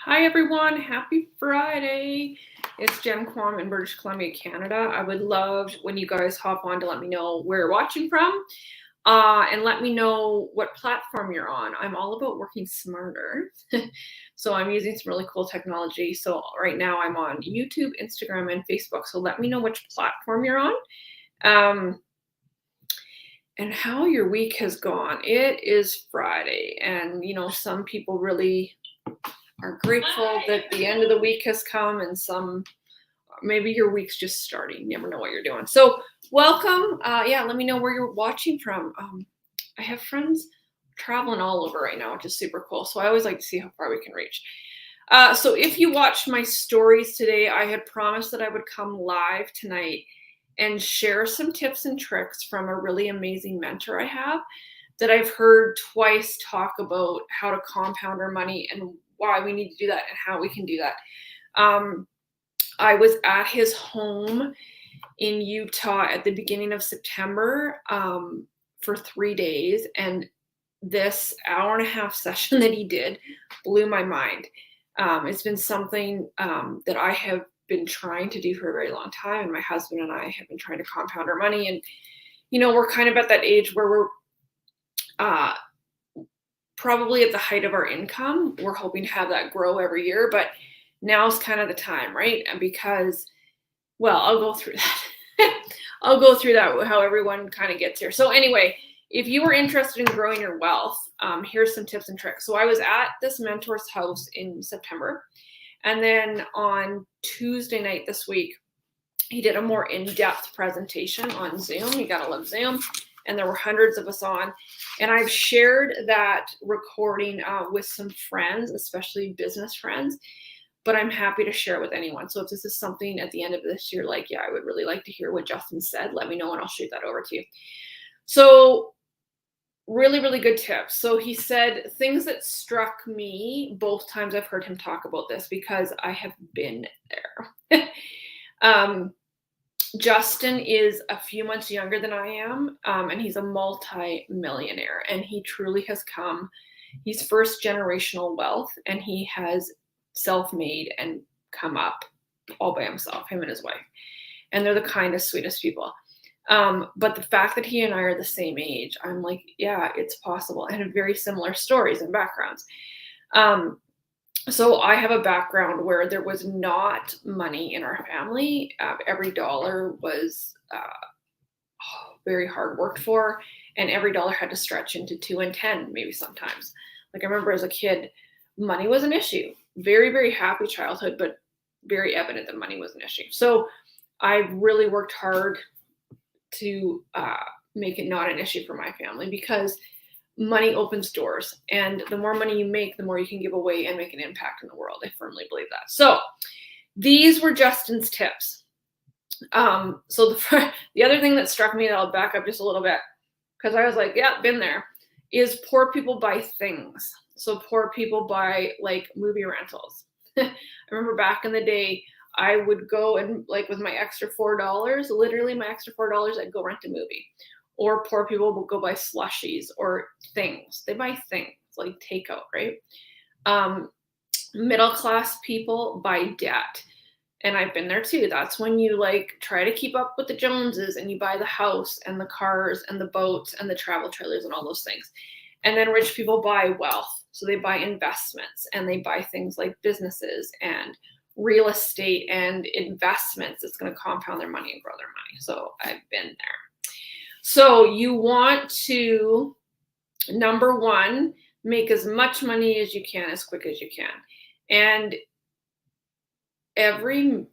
Hi everyone, happy Friday. It's Jen Kwam in British Columbia, Canada. I would love when you guys hop on to let me know where you're watching from and let me know what platform you're on. I'm all about working smarter. So I'm using some really cool technology. So right now I'm on YouTube, Instagram, and Facebook. So let me know which platform you're on and how your week has gone. It is Friday, and some people really are grateful that the end of the week has come, and some maybe your week's just starting. You never know what you're doing. So welcome. Yeah, let me know where you're watching from. I have friends traveling all over right now, which is super cool. So I always like to see how far we can reach. So if you watched my stories today, I had promised that I would come live tonight and share some tips and tricks from a really amazing mentor I have that I've heard twice talk about how to compound our money and why we need to do that and how we can do that. I was at his home in Utah at the beginning of September for 3 days, and this hour and a half session that he did blew my mind. It's been something that I have been trying to do for a very long time, and my husband and I have been trying to compound our money. And we're kind of at that age where we're uh, probably at the height of our income. We're hoping to have that grow every year, but now's kind of the time, right? And because, well, I'll go through that. I'll go through that, how everyone kind of gets here. So anyway, if you are interested in growing your wealth, here's some tips and tricks. So I was at this mentor's house in September. And then on Tuesday night this week, he did a more in-depth presentation on Zoom. You gotta love Zoom. And there were hundreds of us on. And I've shared that recording with some friends, especially business friends, but I'm happy to share it with anyone. So if this is something at the end of this year, like, yeah, I would really like to hear what Justin said, let me know and I'll shoot that over to you. So really, really good tips. So he said things that struck me both times I've heard him talk about this because I have been there. Justin is a few months younger than I am, and he's a multi-millionaire, and he truly has come. He's first generational wealth, and he has self-made and come up all by himself, him and his wife. And they're the kindest, sweetest people. But the fact that he and I are the same age, I'm like, yeah, it's possible, and have very similar stories and backgrounds. So I have a background where there was not money in our family. Every dollar was very hard worked for, and every dollar had to stretch into 2 and 10, maybe sometimes. Like I remember as a kid, money was an issue. Very, very happy childhood, but very evident that money was an issue. So I really worked hard to make it not an issue for my family because money opens doors, and the more money you make, the more you can give away and make an impact in the world. I firmly believe that. So these were Justin's tips. So the other thing that struck me, that I'll back up just a little bit because I was like, yeah, been there, is poor people buy things. So poor people buy like movie rentals. I remember back in the day, I would go and like with my extra $4, literally my extra $4, I'd go rent a movie. Or poor people will go buy slushies or things. They buy things like takeout, right? Middle class people buy debt. And I've been there too. That's when you like try to keep up with the Joneses and you buy the house and the cars and the boats and the travel trailers and all those things. And then rich people buy wealth. So they buy investments and they buy things like businesses and real estate and investments that's going to compound their money and grow their money. So I've been there. So you want to, number one, make as much money as you can as quick as you can. And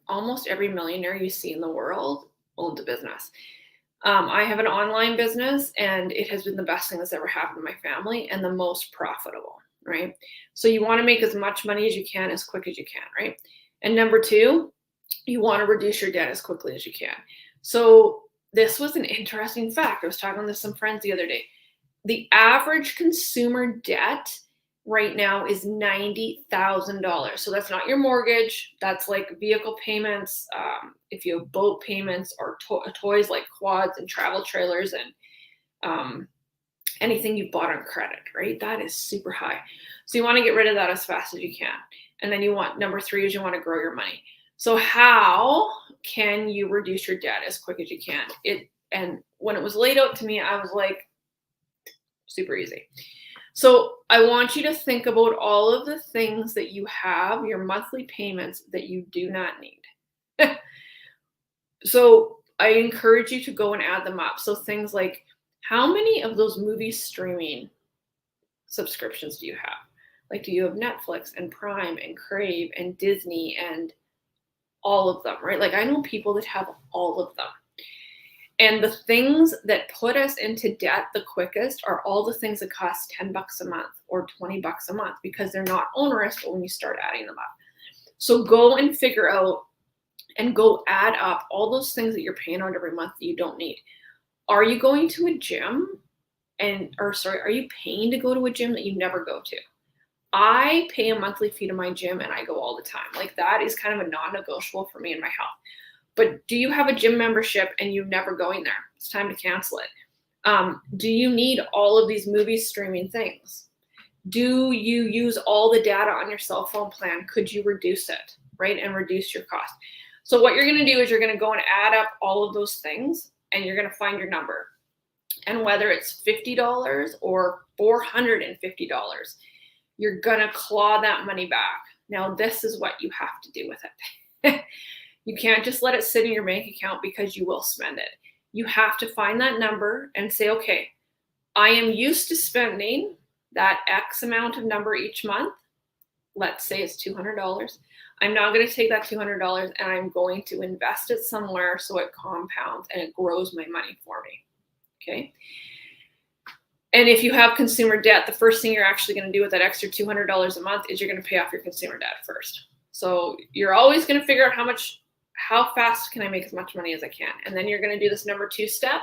almost every millionaire you see in the world owns a business. I have an online business, and it has been the best thing that's ever happened to my family and the most profitable, right? So you want to make as much money as you can as quick as you can, right? And number two, you want to reduce your debt as quickly as you can. So this was an interesting fact. I was talking to some friends the other day. The average consumer debt right now is $90,000. So that's not your mortgage. That's like vehicle payments. If you have boat payments or toys like quads and travel trailers and anything you bought on credit, right? That is super high. So you want to get rid of that as fast as you can. And then number 3 is you want to grow your money. So how can you reduce your debt as quick as you can? And when it was laid out to me, I was like, super easy. So I want you to think about all of the things that you have, your monthly payments that you do not need. So I encourage you to go and add them up. So things like, how many of those movie streaming subscriptions do you have? Like, do you have Netflix and Prime and Crave and Disney and all of them, right? Like, I know people that have all of them. And the things that put us into debt the quickest are all the things that cost $10 a month or $20 a month, because they're not onerous, but when you start adding them up. So go and figure out and go add up all those things that you're paying out every month that you don't need. Are you going to a gym are you paying to go to a gym that you never go to? I pay a monthly fee to my gym and I go all the time. Like, that is kind of a non-negotiable for me and my health. But do you have a gym membership and you're never going there? It's time to cancel it. Do you need all of these movie streaming things? Do you use all the data on your cell phone plan? Could you reduce it, right? And reduce your cost. So what you're going to do is you're going to go and add up all of those things and you're going to find your number. And whether it's $50 or $450, you're going to claw that money back. Now, this is what you have to do with it. You can't just let it sit in your bank account, because you will spend it. You have to find that number and say, okay, I am used to spending that X amount of number each month. Let's say it's $200. I'm now going to take that $200 and I'm going to invest it somewhere so it compounds and it grows my money for me. Okay. And if you have consumer debt, the first thing you're actually going to do with that extra $200 a month is you're going to pay off your consumer debt first. So you're always going to figure out how fast can I make as much money as I can? And then you're going to do this number 2 step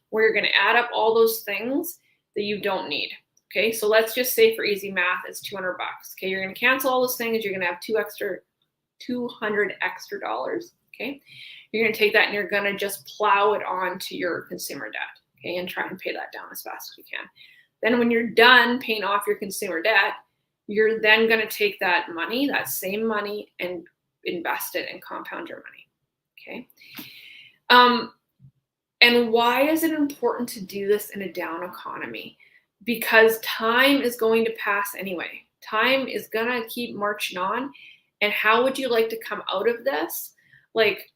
where you're going to add up all those things that you don't need. Okay. So let's just say, for easy math, it's $200. Okay. You're going to cancel all those things. You're going to have $200 extra dollars. Okay. You're going to take that and you're going to just plow it on to your consumer debt. Okay. And try and pay that down as fast as you can. Then when you're done paying off your consumer debt, you're then going to take that money, that same money, and invest it and compound your money. Okay. And why is it important to do this in a down economy? Because time is going to pass anyway. Time is going to keep marching on. And how would you like to come out of this? Like,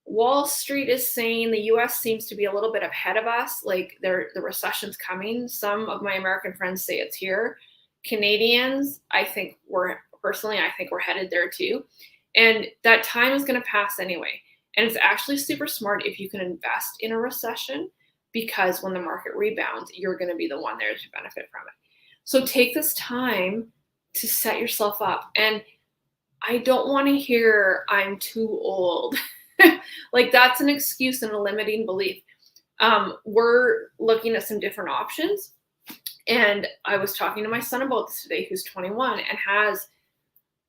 Wall Street is saying the US seems to be a little bit ahead of us. Like, the recession's coming. Some of my American friends say it's here. Canadians, I think we're headed there too. And that time is going to pass anyway. And it's actually super smart if you can invest in a recession, because when the market rebounds, you're going to be the one there to benefit from it. So take this time to set yourself up. And I don't want to hear I'm too old. Like, that's an excuse and a limiting belief. We're looking at some different options. And I was talking to my son about this today, who's 21 and has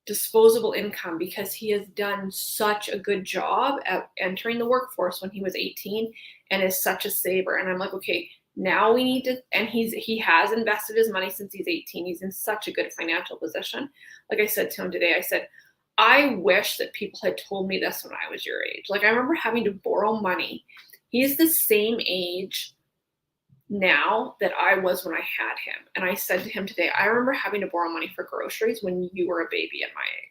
disposable income because he has done such a good job at entering the workforce when he was 18 and is such a saver. And I'm like, okay, now we need to, and he has invested his money since he's 18. He's in such a good financial position. Like I said to him today, I said, I wish that people had told me this when I was your age. Like, I remember having to borrow money. He's the same age now that I was when I had him. And I said to him today, I remember having to borrow money for groceries when you were a baby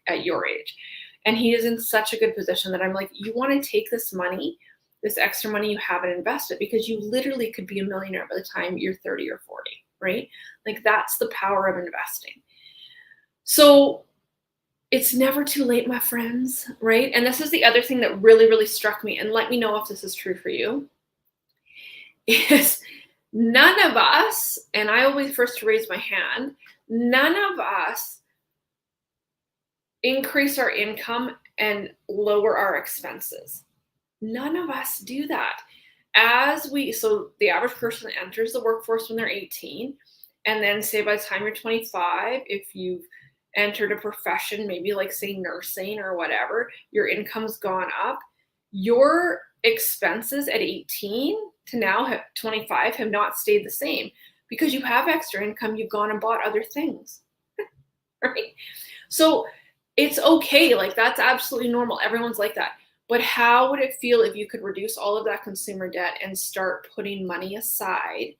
at your age. And he is in such a good position that I'm like, you want to take this money, this extra money you have, and invest it, because you literally could be a millionaire by the time you're 30 or 40, right? Like, that's the power of investing. So it's never too late, my friends, right? And this is the other thing that really, really struck me, and let me know if this is true for you, is none of us, and I always first to raise my hand, none of us increase our income and lower our expenses. None of us do that. So the average person enters the workforce when they're 18, and then say by the time you're 25, if you've entered a profession, maybe like say nursing or whatever, your income's gone up. Your expenses at 18 to now 25 have not stayed the same, because you have extra income, you've gone and bought other things, right? So it's okay. Like, that's absolutely normal. Everyone's like that. But how would it feel if you could reduce all of that consumer debt and start putting money aside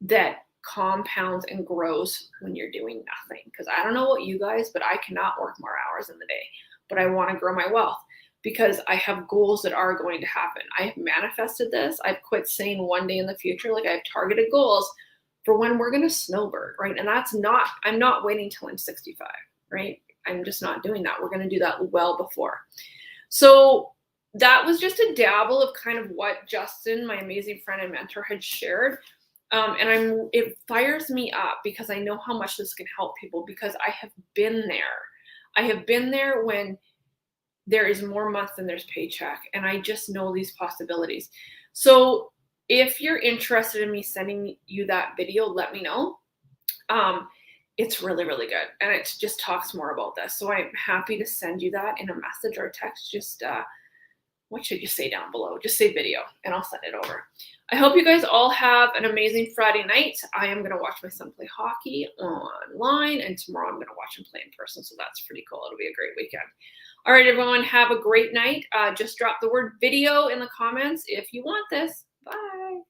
that compounds and grows when you're doing nothing? Because I don't know what you guys, but I cannot work more hours in the day, but I want to grow my wealth because I have goals that are going to happen. I have manifested this. I've quit saying one day in the future. Like, I have targeted goals for when we're going to snowbird, right? And I'm not waiting till I'm 65, right? I'm just not doing that. We're going to do that well before. So that was just a dabble of kind of what Justin, my amazing friend and mentor, had shared. And it fires me up because I know how much this can help people, because I have been there. I have been there when there is more month than there's paycheck, and I just know these possibilities. So if you're interested in me sending you that video, let me know. It's really, really good, and it just talks more about this. So I'm happy to send you that in a message or a text. Just what should you say down below? Just say video, and I'll send it over. I hope you guys all have an amazing Friday night. I am going to watch my son play hockey online, and tomorrow I'm going to watch him play in person, so that's pretty cool. It'll be a great weekend. All right, everyone, have a great night. Just drop the word video in the comments if you want this. Bye.